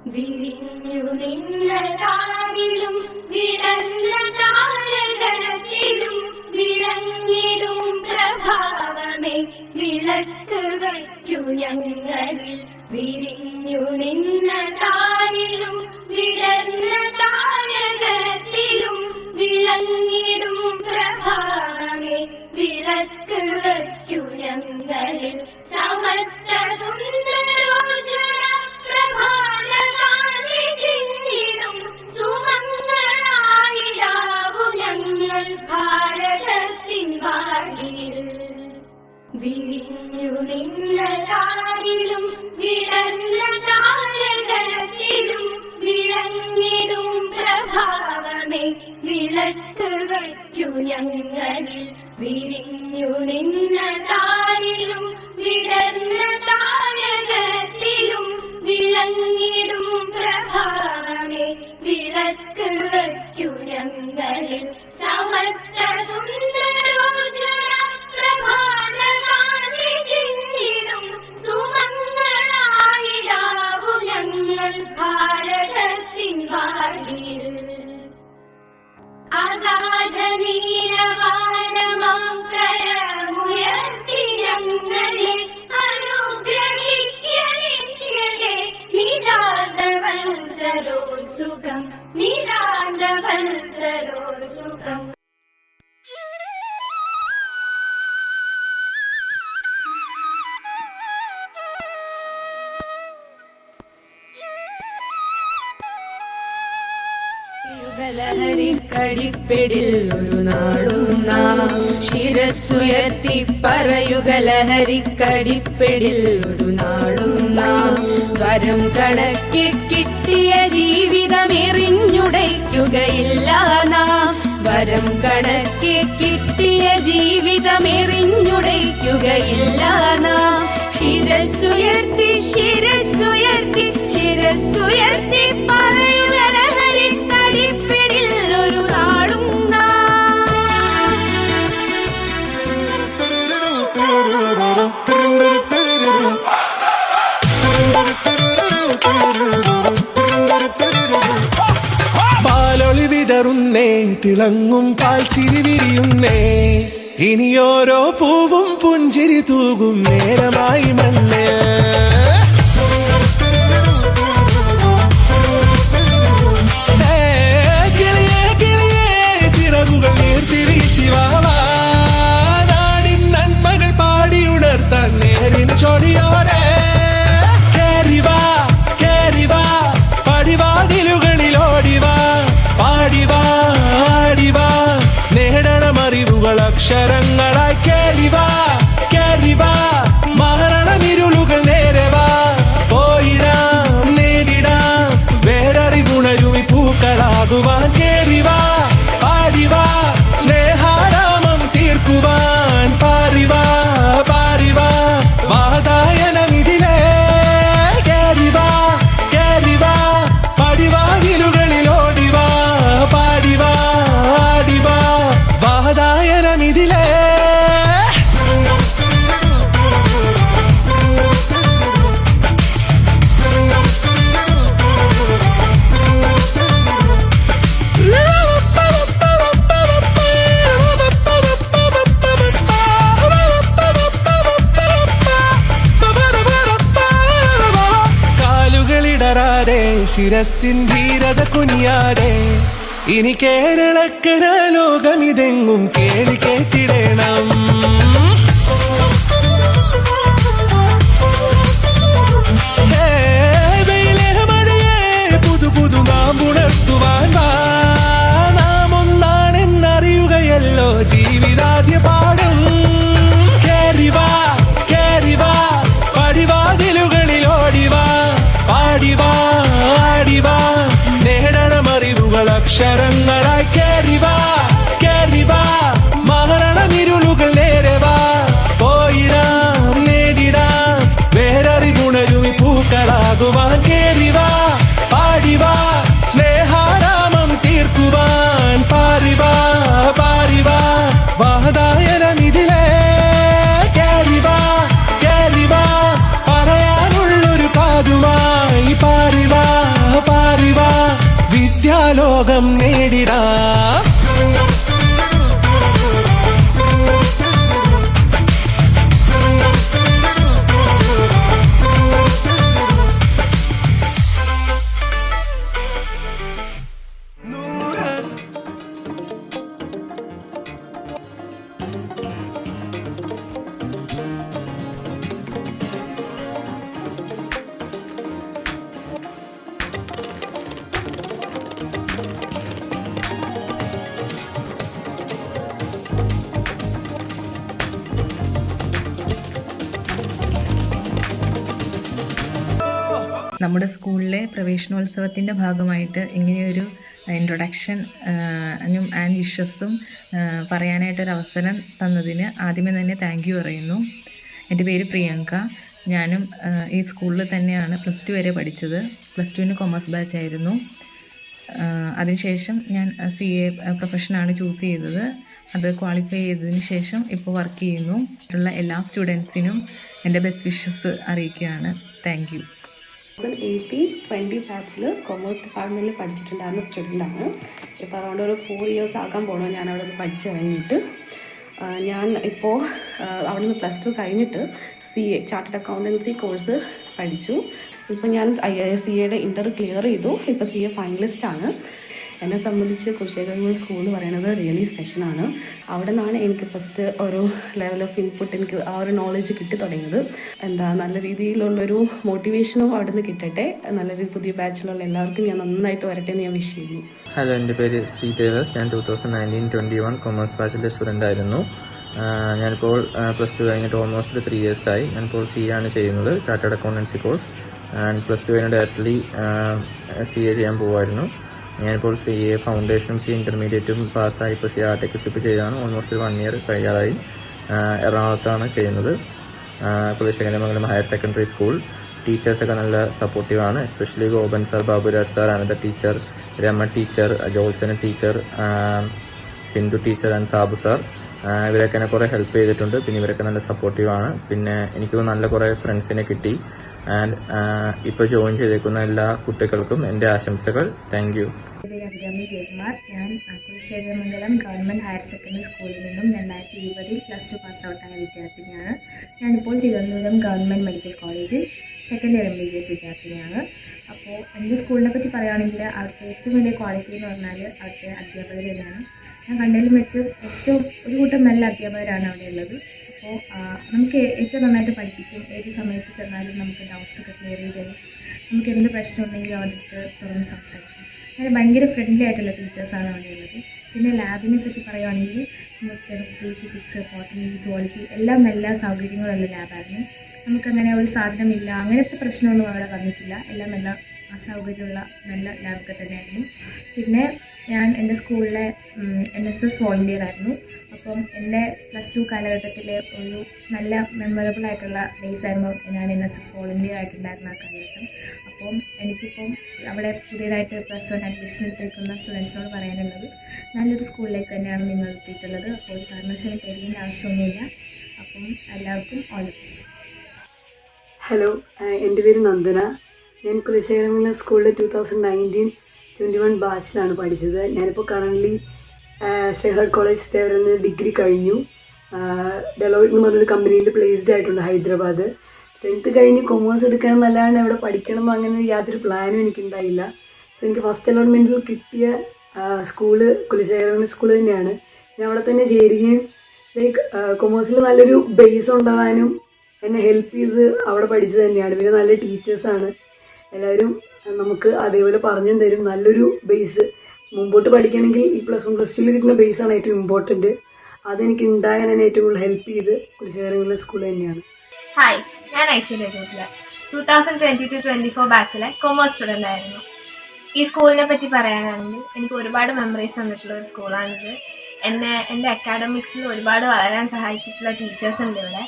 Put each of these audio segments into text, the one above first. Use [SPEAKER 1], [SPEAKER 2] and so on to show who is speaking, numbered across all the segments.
[SPEAKER 1] വിരിഞ്ഞു നിന്ന താരിലും വിടർന്ന താരകത്തിലും വിളങ്ങിടും പ്രഭാവമേ വിളക്ക് വയ്ക്കു ഞങ്ങളിൽ. വിരിഞ്ഞു നിന്ന താരിലും വിടർന്ന താരകത്തിലും വിളങ്ങിടും പ്രഭാവമേ വിളക്ക് വയ്ക്കു ഞങ്ങളിൽ. സമസ്ത സുന്ദരോജ്വല പ്രഭാതകാന്തി ചിന്തിടും സുമംഗളായിടാവു ഞങ്ങൾ ഭാരതത്തിൻ വാടിയിൽ. വിരിഞ്ഞു നിന്ന താരിലും വിടർന്ന താരകത്തിലും വിളങ്ങിടും പ്രഭാവമേ വിളക്ക് വയ്ക്കു ഞങ്ങളിൽ. വിരിഞ്ഞു നിന്ന താരിലും വിടർന്ന താരകത്തിലും വിളങ്ങിടും പ്രഭാവമേ വിളക്ക് വയ്ക്കു ഞങ്ങളിൽ. സമസ്ത സുന്ദരോജ്വല പ്രഭാതകാന്തി ചിന്തിടും സുമംഗളായിടാവു ഞങ്ങൾ ഭാരതത്തിൻ വാടിയിൽ. അഗാധ നീലവാനമാം കരമുയർത്തി ഞങ്ങളെ അനുഗ്രഹിക്കേ നിതാന്തവത്സരോത്സുകം നിതാന്തവത്സരോത്സുകം.
[SPEAKER 2] ലഹരിക്കടിപ്പിടിൽ ഒരു നാളും നാം ശിരസ്സുയർത്തി പറയുക. ലഹരിക്കടിപ്പിടിൽ ഒരു നാളും നാം വരം കണക്കെ കിട്ടിയ ജീവിതം എറിഞ്ഞുടയ്ക്കുകയില്ല നാം. വരം കണക്കെ കിട്ടിയ ജീവിതം എറിഞ്ഞുടയ്ക്കുകയില്ല നാം. ശിരസ്സുയർത്തി ശിരസ്സുയർത്തി ശിരസ്സുയർത്തി പറയുക. ലഹരിക്കടിപ്പിടിൽ ഒരു നാളും
[SPEAKER 3] പാലൊളി വിതറുന്നേ തിളങ്ങും പാൽച്ചിരി വിരിയുന്നേ. ഇനിയോരോ പൂവും പുഞ്ചിരി തൂകും നേരമായി മണ്ണേ. കിളിയേ കിളിയേ ചിറകുകൾ നീർത്തിരിശിവാവാ. നാടിൻ നന്മകൾ പാടിയുണർത്താൻ നേരിൻ ചൊടിയോടെ കേറിവാ കേറിവാ പടിവാതിലുകളിലോടിവാ. പാടിവാ ആടിവാ നേടണമറിവുകൾ അക്ഷരങ്ങളായി. കേറിവാ കേറിവാ മരണമിരുളുകൾ നേരവാ. പോയിടാം നേടിടാം വേററിവുണരുമി പൂക്കളാകുവാൻ. കേറിവാ പാടിവാ സ്നേഹാരാമം തീർക്കുവാൻ. പാറിവാ പാറിവാ വാതായനമിതിലേ. കേറിവാ കേറിവാ പടിവാതിലുകളിലോടിവാ. പാടിവാ ആടിവാ വാതായനമിതിലേ. കാലുകളിടറാതെ ശിരസിൻ ധീരത കുനിയാതെ. ഇനി കേരളക്കര ലോകമിതെങ്ങും കേളി കേട്ടിടണം. പുതു പുതു നാം ഉണർത്തുവാൻ വാ. നാം ഒന്നാണെന്നറിയുകയല്ലോ ജീവിതാദ്യ പാഠം. കേറിവാ കേറിവാ പടിവാതിലുകളിലോടിവാ. പാടിവാ ആടിവാ നേടണമറിവുകൾ അക്ഷരങ്ങളായി. കേറിവാ കേറിവാ മരണമിരുളുകൾ നേരവാ. ലോകം നേടിടാം.
[SPEAKER 4] നമ്മുടെ സ്കൂളിലെ പ്രവേശനോത്സവത്തിൻ്റെ ഭാഗമായിട്ട് ഇങ്ങനെയൊരു ഇൻട്രൊഡക്ഷൻ ആൻഡ് വിഷസും പറയാനായിട്ടൊരു അവസരം തന്നതിന് ആദ്യമേ തന്നെ താങ്ക് യു പറയുന്നു. എൻ്റെ പേര് പ്രിയങ്ക. ഞാനും ഈ സ്കൂളിൽ തന്നെയാണ് +2 വരെ പഠിച്ചത്. +2 കൊമേഴ്സ് ബാച്ച് ആയിരുന്നു. അതിനുശേഷം ഞാൻ CA പ്രൊഫഷനാണ് ചൂസ് ചെയ്തത്. അത് ക്വാളിഫൈ ചെയ്തതിന് ശേഷം ഇപ്പോൾ വർക്ക് ചെയ്യുന്നു. ഉള്ള എല്ലാ സ്റ്റുഡൻസിനും എൻ്റെ ബെസ്റ്റ് വിഷസ് അറിയിക്കുകയാണ്. Thank you.
[SPEAKER 5] 2018-20 ബാച്ചിൽ കൊമേഴ്സ് ഡിപ്പാർട്ട്മെൻറ്റിൽ പഠിച്ചിട്ടുണ്ടായിരുന്ന സ്റ്റുഡൻ്റാണ്. ഇപ്പോൾ അറൗണ്ട് ഒരു 4 ഇയേഴ്സ് ആകാൻ പോകണം ഞാൻ അവിടെ നിന്ന് പഠിച്ചു കഴിഞ്ഞിട്ട്. ഞാൻ ഇപ്പോൾ അവിടെ നിന്ന് +2 കഴിഞ്ഞിട്ട് CA ചാർട്ടേഡ് അക്കൗണ്ടൻസി കോഴ്സ് പഠിച്ചു. ഇപ്പോൾ ഞാൻ CAയുടെ ഇൻ്റർ ക്ലിയർ ചെയ്തു. ഇപ്പോൾ CA ഫൈനലിസ്റ്റാണ്. എന്നെ സംബന്ധിച്ച് കുരിശേഖരം സ്കൂൾ എന്ന് പറയുന്നത് റിയലി സ്പെഷ്യലാണ്. അവിടെ നിന്നാണ് എനിക്ക് ഫസ്റ്റ് ഒരു ലെവൽ ഓഫ് ഇൻപുട്ട് എനിക്ക് ആ ഒരു നോളജ് കിട്ടി തുടങ്ങിയത്. നല്ല രീതിയിലുള്ളൊരു മോട്ടിവേഷനും അവിടെ നിന്ന് കിട്ടട്ടെ. നല്ലൊരു പുതിയ ബാച്ചിലുള്ള എല്ലാവർക്കും ഞാൻ നന്നായിട്ട് വരട്ടെ എന്ന് ഞാൻ വിഷ് ചെയ്യുന്നു.
[SPEAKER 6] ഹലോ, എൻ്റെ പേര് ശ്രീദേവസ്. ഞാൻ 2019-21 കൊമേഴ്സ് ബാച്ചിലെ സ്റ്റുഡൻ്റ് ആയിരുന്നു. ഞാനിപ്പോൾ +2 കഴിഞ്ഞിട്ട് ഓൾമോസ്റ്റ് 3 ഇയേഴ്സായി. ഞാനിപ്പോൾ CA ആണ് ചെയ്യുന്നത്, ചാർട്ടേഡ് അക്കൗണ്ടൻസി കോഴ്സ്. +2 കഴിഞ്ഞ് ഡയറക്റ്റ്ലി CA ചെയ്യാൻ പോകുമായിരുന്നു. ഞാനിപ്പോൾ CA ഫൗണ്ടേഷനും CA ഇൻ്റർമീഡിയറ്റും പാസ്സായി. ഇപ്പോൾ CA ആർട്ടിക്കൽഷിപ്പ് ചെയ്താണ്. ഓൾമോസ്റ്റ് 1 ഇയർ കഴിയാറായി. എറണാകുളത്താണ് ചെയ്യുന്നത്. Kulasekharamangalam higher secondary school. ടീച്ചേഴ്സൊക്കെ നല്ല സപ്പോർട്ടീവാണ്. Especially Gopan sir, Baburaj sir, Anantha teacher, Rama teacher, Jyotsna teacher, Sindhu teacher and Sabu sir, ഇവരൊക്കെ എന്നെ കുറേ ഹെൽപ്പ് ചെയ്തിട്ടുണ്ട്. പിന്നെ ഇവരൊക്കെ നല്ല സപ്പോർട്ടീവാണ്. പിന്നെ എനിക്ക് നല്ല കുറേ ഫ്രണ്ട്സിനെ കിട്ടി. ആൻഡ് ഇപ്പോൾ ജോയിൻ ചെയ്തേക്കുന്ന എല്ലാ കുട്ടികൾക്കും എൻ്റെ ആശംസകൾ. Thank you.
[SPEAKER 7] എൻ്റെ പേര് അഭിരാമി ജയകുമാർ. ഞാൻ കുലശേഖരമംഗലം ഗവൺമെൻറ് ഹയർ സെക്കൻഡറി സ്കൂളിൽ നിന്നും 2020 +2 പാസ് ഔട്ടായ വിദ്യാർത്ഥിനിയാണ്. ഞാനിപ്പോൾ തിരുവനന്തപുരം ഗവൺമെൻറ് മെഡിക്കൽ കോളേജിൽ സെക്കൻഡ് ഇയർ MBBS വിദ്യാർത്ഥിനിയാണ്. അപ്പോൾ എൻ്റെ സ്കൂളിനെ പറ്റി പറയുകയാണെങ്കിൽ അവിടുത്തെ ഏറ്റവും വലിയ ക്വാളിറ്റി എന്ന് പറഞ്ഞാൽ അവിടുത്തെ അധ്യാപകർ തന്നെയാണ്. ഞാൻ കണ്ടതിലും വെച്ച് ഏറ്റവും ഒരു കൂട്ടം നല്ല അധ്യാപകരാണ് അവിടെ ഉള്ളത്. അപ്പോൾ നമുക്ക് ഏറ്റവും നന്നായിട്ട് പഠിപ്പിക്കും. ഏത് സമയത്ത് ചെന്നാലും നമുക്ക് ഡൗട്ട്സൊക്കെ ക്ലിയർ ചെയ്ത് തരും. നമുക്ക് എന്ത് പ്രശ്നം ഉണ്ടെങ്കിലും അവിടുത്തെ തുറന്ന് സംസാരിക്കും. അങ്ങനെ ഭയങ്കര ഫ്രണ്ട്ലി ആയിട്ടുള്ള ടീച്ചേഴ്സാണ് അവിടെ ഉള്ളത്. പിന്നെ ലാബിനെ പറ്റി പറയുകയാണെങ്കിൽ നമുക്ക് കെമിസ്ട്രി, ഫിസിക്സ്, ബോട്ടണി, സുവോളജി എല്ലാം എല്ലാ സൗകര്യങ്ങളുള്ള ലാബായിരുന്നു. നമുക്കങ്ങനെ ഒരു സാധനമില്ല അങ്ങനത്തെ പ്രശ്നമൊന്നും അവിടെ വന്നിട്ടില്ല. എല്ലാം നല്ല സൗകര്യമുള്ള നല്ല ലാബൊക്കെ തന്നെയായിരുന്നു. പിന്നെ ഞാൻ എൻ്റെ സ്കൂളിലെ NSS വോളണ്ടിയർ ആയിരുന്നു. അപ്പം എൻ്റെ +2 കാലഘട്ടത്തിലെ ഒരു നല്ല മെമ്മറബിൾ ആയിട്ടുള്ള ഡേയ്സ് ആയിരുന്നു ഞാൻ NSS വോളണ്ടിയർ ആയിട്ടുണ്ടായിരുന്ന ആ കാലഘട്ടം. അപ്പം എനിക്കിപ്പം അവിടെ പുതിയതായിട്ട് +1 അഡ്മിഷൻ എടുത്തേക്കുന്ന സ്റ്റുഡൻസിനോട് പറയാനുള്ളത് നല്ലൊരു സ്കൂളിലേക്ക് തന്നെയാണ് നിങ്ങൾ എത്തിയിട്ടുള്ളത്. അപ്പോൾ ഒരു കാരണവശാലും പേടിക്കേണ്ട ആവശ്യമൊന്നുമില്ല. അപ്പം എല്ലാവർക്കും ഓൾ ദി ബെസ്റ്റ്.
[SPEAKER 8] ഹലോ, എൻ്റെ പേര് നന്ദന. ഞാൻ കുലശേഖരമംഗലം സ്കൂളിൽ 2019-21 ബാച്ചിലാണ് പഠിച്ചത്. ഞാനിപ്പോൾ കറൻ്റ്ലി സെഹഡ് കോളേജ് തേവരെന്ന് ഡിഗ്രി കഴിഞ്ഞു. ഡെലോയിറ്റ് എന്ന് പറഞ്ഞൊരു കമ്പനിയിൽ പ്ലേസ്ഡ് ആയിട്ടുണ്ട് ഹൈദരാബാദ്. 10th കഴിഞ്ഞ് കൊമേഴ്സ് എടുക്കണം എന്നല്ലാണ്ട് അവിടെ പഠിക്കണം അങ്ങനെ യാതൊരു പ്ലാനും എനിക്കുണ്ടായില്ല. സോ എനിക്ക് ഫസ്റ്റ് അലോട്ട്മെൻറ്റിൽ കിട്ടിയ സ്കൂള് കുലശേഖരമംഗലം സ്കൂൾ തന്നെയാണ്. ഞാൻ അവിടെ തന്നെ ചേരുകയും കൊമേഴ്സിൽ നല്ലൊരു ബേസ് ഉണ്ടാകാനും എന്നെ ഹെൽപ്പ് ചെയ്ത് അവിടെ പഠിച്ചത് തന്നെയാണ്. പിന്നെ നല്ല ടീച്ചേഴ്സാണ്. എല്ലാവരും നമുക്ക് അതേപോലെ പറഞ്ഞും തരും. നല്ലൊരു ബേസ് മുമ്പോട്ട് പഠിക്കണമെങ്കിൽ ഈ +1 +2 കിട്ടുന്ന ബേസാണ് ഏറ്റവും ഇമ്പോർട്ടൻറ്റ്. അതെനിക്ക് ഉണ്ടാകാൻ എന്നെ ഏറ്റവും കൂടുതൽ ഹെൽപ്പ് ചെയ്ത് കുലശേഖരമംഗലം സ്കൂൾ തന്നെയാണ്.
[SPEAKER 9] ഹായ്, ഞാൻ ഐശ്വര്യ ജ്യോതില. 2022-24 ബാച്ചിലെ കൊമേഴ്സ് സ്റ്റുഡൻ്റ് ആയിരുന്നു. ഈ സ്കൂളിനെ പറ്റി പറയാനാണെങ്കിൽ എനിക്ക് ഒരുപാട് മെമ്മറീസ് തന്നിട്ടുള്ള ഒരു സ്കൂളാണിത്. എൻ്റെ അക്കാഡമിക്സിൽ ഒരുപാട് വളരാൻ സഹായിച്ചിട്ടുള്ള ടീച്ചേഴ്സ് ഉണ്ട് ഇവിടെ.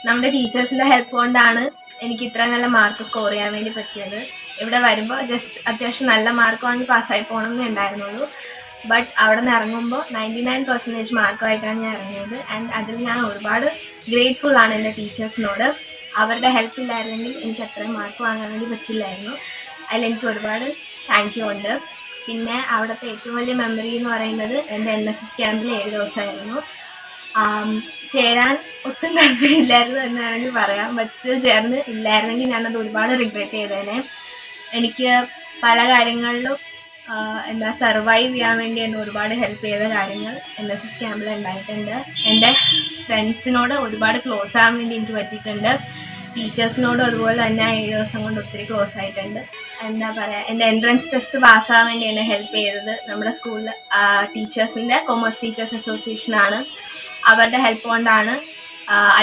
[SPEAKER 9] നമ്മുടെ ടീച്ചേഴ്സിൻ്റെ ഹെൽപ്പ് കൊണ്ടാണ് എനിക്ക് ഇത്ര നല്ല മാർക്ക് സ്കോർ ചെയ്യാൻ വേണ്ടി പറ്റിയത്. ഇവിടെ വരുമ്പോൾ ജസ്റ്റ് അത്യാവശ്യം നല്ല മാർക്ക് വാങ്ങി പാസ്സായി പോകണം എന്നേ ഉണ്ടായിരുന്നുള്ളൂ. ബട്ട് അവിടെ നിന്ന് ഇറങ്ങുമ്പോൾ 99% മാർക്കുമായിട്ടാണ് ഞാൻ ഇറങ്ങിയത്. ആൻഡ് അതിൽ ഞാൻ ഒരുപാട് ഗ്രേറ്റ്ഫുൾ ആണ് എൻ്റെ ടീച്ചേഴ്സിനോട്. അവരുടെ ഹെൽപ്പ് ഇല്ലായിരുന്നെങ്കിൽ എനിക്ക് അത്രയും മാർക്ക് വാങ്ങാൻ വേണ്ടി പറ്റില്ലായിരുന്നു. അതിലെനിക്ക് ഒരുപാട് താങ്ക് യു ഉണ്ട്. പിന്നെ അവിടുത്തെ ഏറ്റവും വലിയ മെമ്മറി എന്ന് പറയുന്നത് എൻ്റെ NSS ക്യാമ്പിൽ 7 ദിവസമായിരുന്നു. ചേരാൻ ഒട്ടും താല്പര്യമില്ലായിരുന്നു എന്ന് വേണമെങ്കിൽ പറയാം. ബട്ട് ചേർന്ന് ഇല്ലായിരുന്നെങ്കിൽ ഞാനത് ഒരുപാട് റിഗ്രറ്റ് ചെയ്തേനെ. എനിക്ക് പല കാര്യങ്ങളിലും സർവൈവ് ചെയ്യാൻ വേണ്ടി എന്നെ ഒരുപാട് ഹെൽപ്പ് ചെയ്ത കാര്യങ്ങൾ NSS ക്യാമ്പിൽ ഉണ്ടായിട്ടുണ്ട്. എൻ്റെ ഫ്രണ്ട്സിനോട് ഒരുപാട് ക്ലോസ് ആകാൻ വേണ്ടി എനിക്ക് പറ്റിയിട്ടുണ്ട്. ടീച്ചേഴ്സിനോടും അതുപോലെ തന്നെ 7 ദിവസം കൊണ്ട് ഒത്തിരി ക്ലോസ് ആയിട്ടുണ്ട്. എന്താ പറയുക, എൻ്റെ എൻട്രൻസ് ടെസ്റ്റ് പാസ്സാകാൻ വേണ്ടി എന്നെ ഹെൽപ്പ് ചെയ്തത് നമ്മുടെ സ്കൂളിൽ ടീച്ചേഴ്സിൻ്റെ കൊമേഴ്സ് ടീച്ചേഴ്സ് അസോസിയേഷനാണ്. അവരുടെ ഹെൽപ്പ് കൊണ്ടാണ്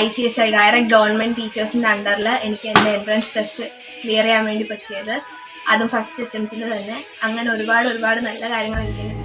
[SPEAKER 9] ICSI ഡയറക്റ്റ് ഗവൺമെൻറ് ടീച്ചേഴ്സിൻ്റെ അണ്ടറിൽ എനിക്ക് എൻ്റെ എൻട്രൻസ് ടെസ്റ്റ് ക്ലിയർ ചെയ്യാൻ വേണ്ടി പറ്റിയത്. അതും ഫസ്റ്റ് അറ്റംപ്റ്റിൽ തന്നെ. അങ്ങനെ ഒരുപാട് നല്ല കാര്യങ്ങൾ എനിക്ക് എൻ്റെ